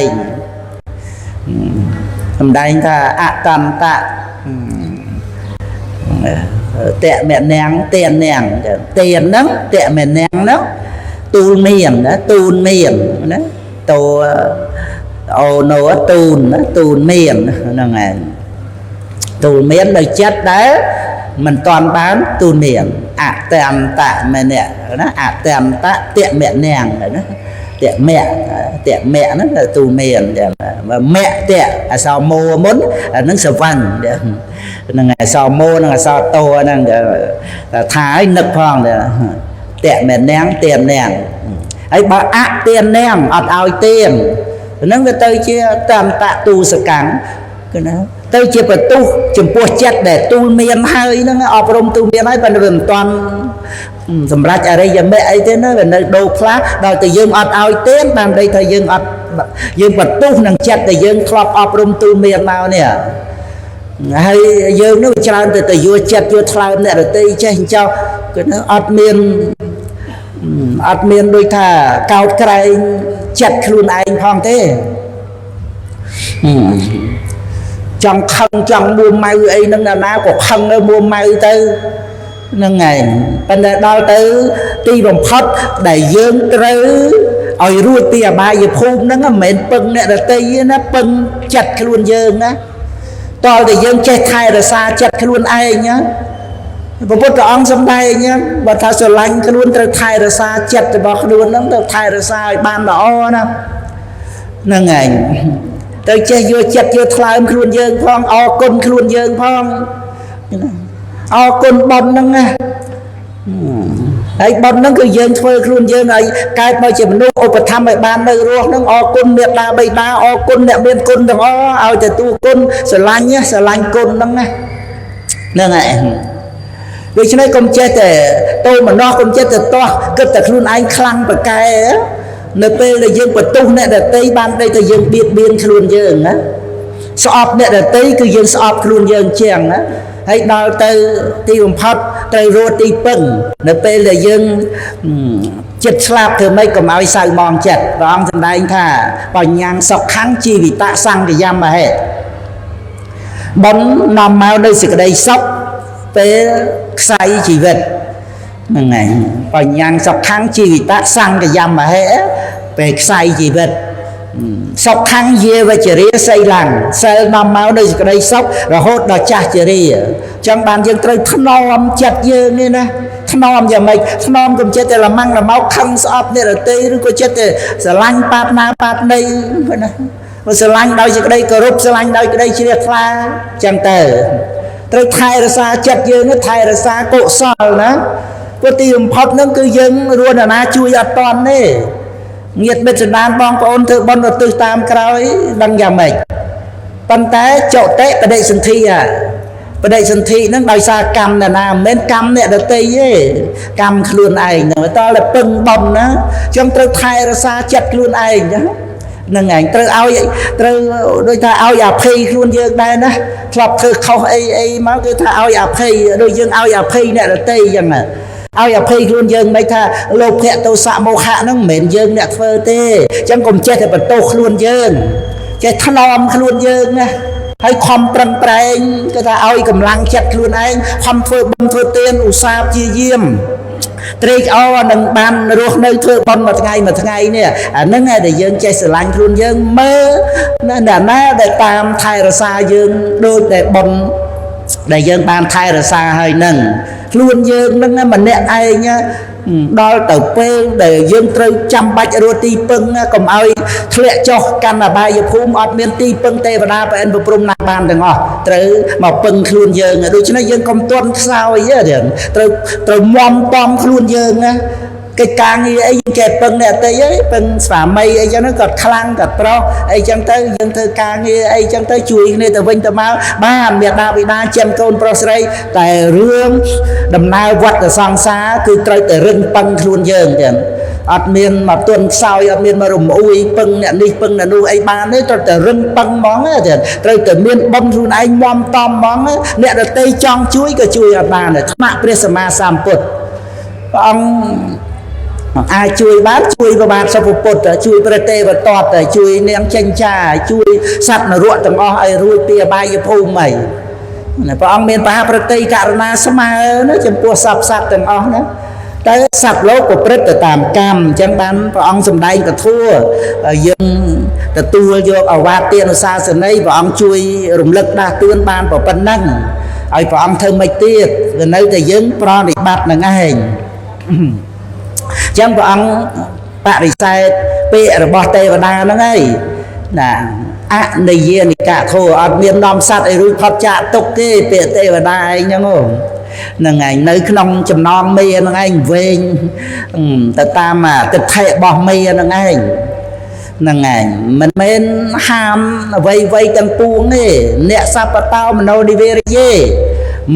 ងថាអតន្តៈតេមេនាងទាននាងទានហ្នឹងតេមេនាងហ្នឹងទូលមានណាទូលមានណាតោអូណូទូលណាទូលមានហ្នឹងឯងទូលមាននៅចិត្តដែលមិនតាន់បានទូលមានអតន្តៈមេនៈណាអតន្តៈតេមេនាងណាតេមេហ្នឹងទូលមានមេតេអសោមោមុនហ្នឹងសវណ្ណហ្នឹងអសោមោហ្នឹងអសោតោហ្នឹងថាឲ្យនឹកផងតេមេនាងទាននាងហើយបើអទាននាងអត់ឲ្យទានហ្នឹងវាទៅជាតន្តៈទូសកាំងគឺណាទៅជាបន្ទុះចំពោះចិត្តដែលទូលមានហើយហ្នឹងអប់រំទូលមានហើយប៉ុន្តែវាមិនតាន់សម្រាប់អរិយមគ្គអីទេណាវានៅដូរខ្លះដល់តែយើងអត់ឲ្យទេបានន័យថាយើងអត់យើងបន្ទុះនឹងចិត្តដែលយើងធ្លាប់អប់រំទូលមានមកនេះហើយយើងនោះច្រើនទៅយល់ចិត្តយល់ថ្លើមអ្នករតីចេះចោលគឺអត់មានដូចថាកោតក្រែងចិត្តខ្លួនឯងផងទេចង់ខឹងចង់មួម៉ៅអីហ្នឹងណាក៏ខឹងទៅមួម៉ៅទៅហ្នឹងហើយប៉ុន្តែដល់ទៅទីបំផុតដែលយើងត្រូវឲ្យរួចពីអបាយភូមិហ្នឹងមិនមែនពឹងអ្នកដទៃទេណាពឹងចិត្តខ្លួនយើងណាតើតែយើងចេះថែរក្សាចិត្តខ្លួនឯងណាព្រះពុទ្ធអង្គសម្ដែងបើថាស្រឡាញ់ខ្លួនត្រូវថែរក្សាចិត្តរបស់ខ្លួនហ្នឹងត្រូវថែរក្សាឲ្យបានល្អណាហ្នឹងហើយទៅចេះយកចិត្តយកថ្លើមខ្លួនយើងផងអរគុណខ្លួនយើងផងអរគុណបុណ្យហ្នឹងណាហើយបុណ្យហ្នឹងគឺយើងធ្វើខ្លួនយើងឲ្យកើតមកជាមនុស្សឧបត្ថម្ភឲ្យបាននៅរស់ហ្នឹងអរគុណមេត្តាបិតាអរគុណអ្នកមានគុណទាំងអស់ឲ្យទទួលគុណស្រឡាញ់គុណហ្នឹងណាហ្នឹងហើយដូច្នេះកុំចេះតែតូមនោះកុំចេះតែទាស់គិតតែខ្លួនឯងខ្លាំងប្រកែនៅពេលដែលយើងបន្ទុះអ្នកដទៃបានដូចតែយើងបៀតបៀនខ្លួនយើងណាស្អប់អ្នកដទៃគឺយើងស្អប់ខ្លួនយើងជាងណាហើយដល់ទៅទីបំផុតត្រូវរត់ទីពឹងនៅពេលដែលយើងចិត្តស្លាប់ធ្វើម៉េចកុំឲ្យសៅមងចិត្តព្រះអង្គសម្ដែងថាបញ្ញាំងសុខੰជីវិតសង្កយមហេតុបុណ្យនាំមកនៅសេចក្តីសុខពេលខ្សែជីវិតហ្នឹងហើយបញ្ញាំងសុខੰជីវិតសង្កយមហេតុពេលខ្សែជីវិតសុខੰយាវចរិយសីឡੰសិលនាំមកនៅសេចក្តីសុខរហូតដល់ចាស់ជរាចឹងបានយើងត្រូវថ្នមចិត្តយើងនេះណាថ្នមយ៉ាងម៉េចថ្នមកុំចិត្តតែលម៉ាំងលម៉ោកខឹងស្អប់អ្នករតីឬក៏ចិត្តតែស្រឡាញ់បាបណាបាបណីណាបើស្រឡាញ់ដោយសេចក្តីគោរពស្រឡាញ់ដោយក្តីជ្រះថ្លាចឹងទៅត្រូវថែរក្សាចិត្តយើងថែរក្សាកុសលណាព្រោះទីបំផុតហ្នឹងគឺយើងរួនណាជួយអត់តាន់ទេញាតិមិត្តសន្តានបងប្អូនធ្វើបុណ្យឧទ្ទិសតាមក្រោយដឹងយ៉ាងម៉េចប៉ុន្តែចុតិបដិសន្ធិបដិសន្ធិហ្នឹងដោយសារកម្មណាមិនមែនកម្មអ្នកដទៃទេកម្មខ្លួនឯងហ្នឹងតើតែពឹងបំណាចឹងត្រូវថែរក្សាចិត្តខ្លួនឯងណាហ្នឹងឯងត្រូវដូចថាឲ្យអភ័យខ្លួនយើងដែរណាធ្លាប់ធ្វើខុសអីមកគឺថាឲ្យអភ័យដូចយើងឲ្យអភ័យអ្នកដទៃចឹងណាឲ្យអភ័យខ្លួនយើងមិនថាលោភៈទោសៈមោហៈហ្នឹងមិនមែនយើងអ្នកធ្វើទេអញ្ចឹងកុំចេះតែបន្ទោសខ្លួនយើងចេះថ្នមខ្លួនយើងណាហើយខំប្រឹងប្រែងគឺថាឲ្យកម្លាំងចិត្តខ្លួនឯងខំធ្វើបុណ្យធ្វើទានឧស្សាហ៍ព្យាយាម ត្រេកអរនឹងបានរស់នៅធ្វើបុណ្យមួយថ្ងៃនេះអាហ្នឹងឯងដែលយើងចេះស្រឡាញ់ខ្លួនយើងមើលណាដែលតាមថែរក្សាយើងដូចដែលបុណ្យដែលយើងបានថែរក្សាហើយនឹងខ្លួនយើងនឹងម្នាក់ឯងដល់ទៅពេលដែលយើងត្រូវចាំបាច់រស់ទីពឹងកុំឲ្យធ្លាក់ចុះកាន់អបាយភូមិអត់មានទីពឹងទេវតាប្រអិនប្រព្រំណាបានទាំងអស់ត្រូវមកពឹងខ្លួនយើងដូច្នេះយើងកុំទាន់ខ្សោយទេត្រូវមមតំខ្លួនយើងណាកិច្ចការងារអីយើងចេះពឹងអ្នកអតីតអីពឹងស្វាមីអីចឹងគាត់ខ្លាំងគាត់ប្រុសអីចឹងទៅយើងធ្វើការងារអីចឹងទៅជួយគ្នាទៅវិញទៅមកបានមេដាបិតាចិញ្ចឹមកូនប្រុសស្រីតែរឿងដំណើរវត្តសង្សារគឺត្រូវតែរឹងប៉ឹងខ្លួនយើងចឹងអត់មានមកទន់ខ្សោយអត់មានមករំអួយពឹងអ្នកនេះពឹងអ្នកនោះអីបានទេត្រូវតែរឹងប៉ឹងហ្មងចឹងត្រូវតែមានបំខ្លួនឯងមមតំហ្មងអ្នកដទៃចង់ជួយក៏ជួយអត់បានទេថ្នាក់ព្រះសម្មាសម្ពុទ្ធព្រះអង្គអាចជួយបានជួយប្របាទសុពុទ្ធជួយព្រះទេវទត្តជួយនាងចិញ្ចាជួយសត្វនរកទាំងអស់ឲ្យរួចពីអបាយភូមិអីព្រះអង្គមានមហាប្រតិករណាស្មើណាចំពោះសត្វទាំងអស់ណាតែសត្វលោកប្រព្រឹត្តទៅតាមកម្មអញ្ចឹងបានព្រះអង្គសម្ដែងពធัวយើងទទួលយកអវាទិអនុសាសនីព្រះអង្គជួយរំលឹកដាស់តឿនបានប៉ុណ្ណឹងឲ្យព្រះអង្គធ្វើមិនទៀតវានៅតែយើងប្រតិបត្តិនឹងឯងចឹងព្រះអង្គបរិសេធពាក្យរបស់ទេវតាហ្នឹងឯងណាអនិយានិកខោអត់មាននាំសត្វឲ្យរួចផុតចាកទុកទេពាក្យទេវតាឯងហ្នឹងហ្នឹងឯងនៅក្នុងចំណងមេហ្នឹងឯងវែងទៅតាមទិដ្ឋិរបស់មេហ្នឹងឯងហ្នឹងឯងមិនមែនហាមអ្វីទាំងពួងទេអ្នកសពតោមโนនិវេរយេ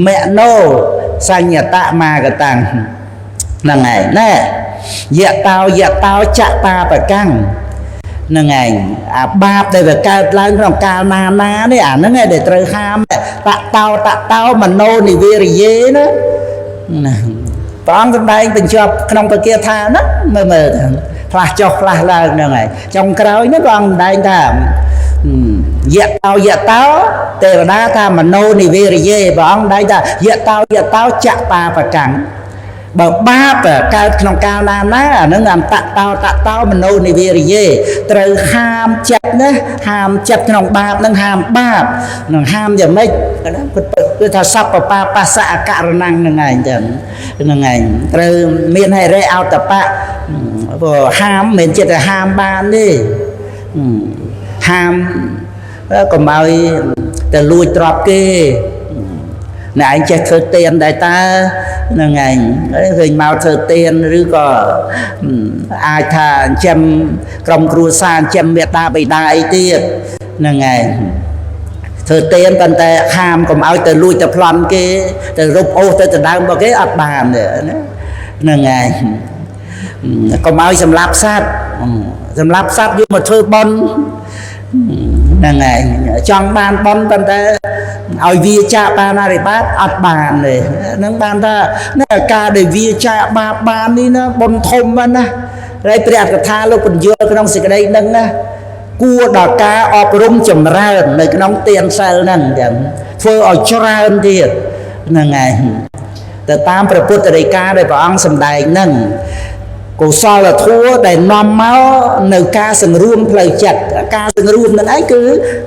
មនោ សញ្ញតមាកតាំងហ្នឹងឯងណែយៈតោចតាបកាំងហ្នឹងឯងអាបាបដែលវាកើតឡើងក្នុងកាលណានេះអាហ្នឹងឯងដែលត្រូវហាមតតោមโนនិវេរយេណាព្រះអង្គសម្ដែងបញ្ចប់ក្នុងបកាថាណាមើលផ្លាស់ចុះផ្លាស់ឡើងហ្នឹងឯងចុងក្រោយនេះព្រះអង្គសម្ដែងថាយៈតោទេវតាថាមโนនិវេរយេព្រះអង្គដែងថាយៈតោចតាបកាំងបើបាបកើតក្នុងកាលណាអានឹងអន្តតោមโนនិវេរយេត្រូវហាមចិត្តណាហាមចិត្តក្នុងបាបនឹងហាមបាបនឹងហាមយ៉ាងម៉េចគឺថាសពបាបសអករណੰនឹងឯងចឹងហ្នឹងឯងត្រូវមានហិរិអោតបៈព្រោះហាមមិនចិត្តតែហាមបានទេហាមកុំឲ្យទៅលួចទ្រព្យគេអ្នកឯងចេះធ្វើទានដែរតើហ្នឹងឯងឃើញមកធ្វើទានឬក៏អាចថាចិញ្ចឹមក្រុមគ្រួសារចិញ្ចឹមមេត្តាបិតាអីទៀតហ្នឹងឯងធ្វើទានប៉ុន្តែហាមកុំឲ្យទៅលួចទៅប្លន់គេទៅរົບអូសទៅដណ្ដើមរបស់គេអត់បានទេហ្នឹងឯងកុំឲ្យសម្លាប់សត្វយកមកធ្វើបុណ្យហ្នឹងឯងចង់បានបុណ្យប៉ុន្តែឲ្យវាចាកបាណារិបាតអត់បានទេហ្នឹងបានថាការដែលវាចាកបាបបាននេះណាបុណ្យធំណាហើយព្រះកថាលោកបញ្យល់ក្នុងសេចក្តីហ្នឹងណាគួរដល់ការអប់រំចម្រើននៅក្នុងទានសិលហ្នឹងចឹងធ្វើឲ្យច្រើនទៀតហ្នឹងឯងទៅតាមព្រះពុទ្ធដីកាដែលព្រះអង្គសម្ដែងហ្នឹងកុសលធម៌ដែលនាំមកនៅការសង្រួមផ្លូវចិត្តការសង្រួមនឹងឯងគឺ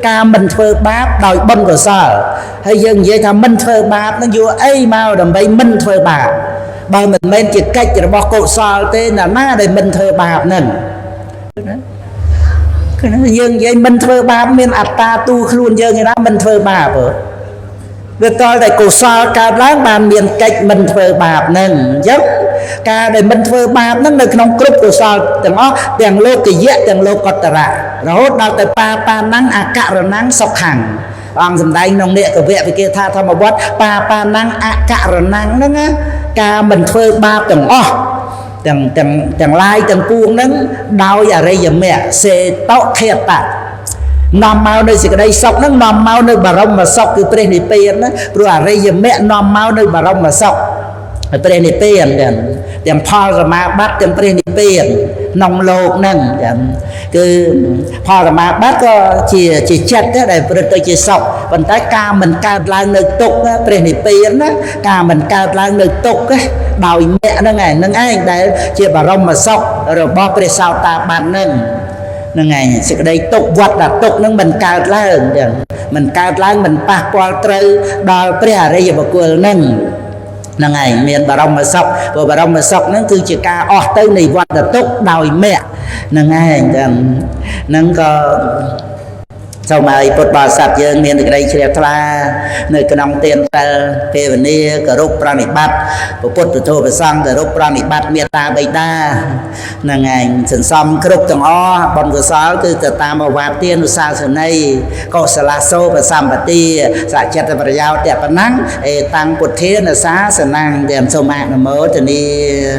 ការមិនធ្វើបាបដោយបុណ្យកុសលហើយយើងនិយាយថាមិនធ្វើបាបនឹងយកអីមកដើម្បីមិនធ្វើបាបបើមិនមែនជាកិច្ចរបស់កុសលទេណាដែលមិនធ្វើបាបនឹងគឺយើងនិយាយមិនធ្វើបាបមានអត្តាទូខ្លួនយើងឯណាមិនធ្វើបាបវាតលតែកុសលកើតឡើងបានមានកិច្ចមិនធ្វើបាបនឹងអញ្ចឹងការដែលមិនធ្វើបាបនឹងនៅក្នុងគ្រប់កុសលទាំងអស់ទាំងលោកយៈទាំងលោកតរៈរហូតដល់ទៅបាណੰអករណੰសុខੰព្រះអង្គសម្ដែងក្នុងនេកវៈវិគាថាធម្មវត្តបាណੰអករណੰហ្នឹងណាការមិនធ្វើបាបទាំងអស់ទាំងឡាយទាំងពួងហ្នឹងដោយអរិយមគ្គសេតខេតៈនាំមកនៅសេចក្តីសុខហ្នឹងនាំមកនៅបរមសុខគឺព្រះនិព្វានណាព្រោះអរិយមគ្គនាំមកនៅបរមសុខ ព្រះនិព្វានទាំងផលសមាបត្តិទាំងព្រះនិព្វានក្នុងលោកហ្នឹងគឺផលសមាបត្តិក៏ជាចិត្តដែលប្រព្រឹត្តទៅជាសុខប៉ុន្តែការមិនកើតឡើងនៅទុក្ខព្រះនិព្វានណាការមិនកើតឡើងនៅទុក្ខដោយមគ្គហ្នឹងឯងដែលជាបរមសុខរបស់ព្រះសោតាបត្តហ្នឹងឯងសេចក្តីទុក្ខវត្តទុក្ខហ្នឹងមិនកើតឡើងមិនកើតឡើងមិនប៉ះពាល់ត្រូវដល់ព្រះអរិយបុគ្គលហ្នឹងឯងមានបរមសុខព្រោះបរមសុខហ្នឹងគឺជាការអស់ទៅនៃវត្តទុក្ខដោយមគ្គហ្នឹងឯងហ្នឹងក៏សូមឲ្យពុទ្ធបរិស័ទយើងមានសេចក្តីជ្រះថ្លានៅក្នុងទានសិលភាវនាគោរពប្រណិប័តព្រះពុទ្ធធម៌ព្រះសង្ឃគោរពប្រណិប័តមេត្តាបិតាហ្នឹងឯងសន្សំគ្រប់ទាំងអស់បុណ្យកុសលគឺទៅតាមអវាទទានុសាសនីកុសលាសូបសម្បទាសច្ចតប្រយោជន៍តបណੰអេតាំងពុទ្ធានសាសនੰទាំងសូមអនុមោទនា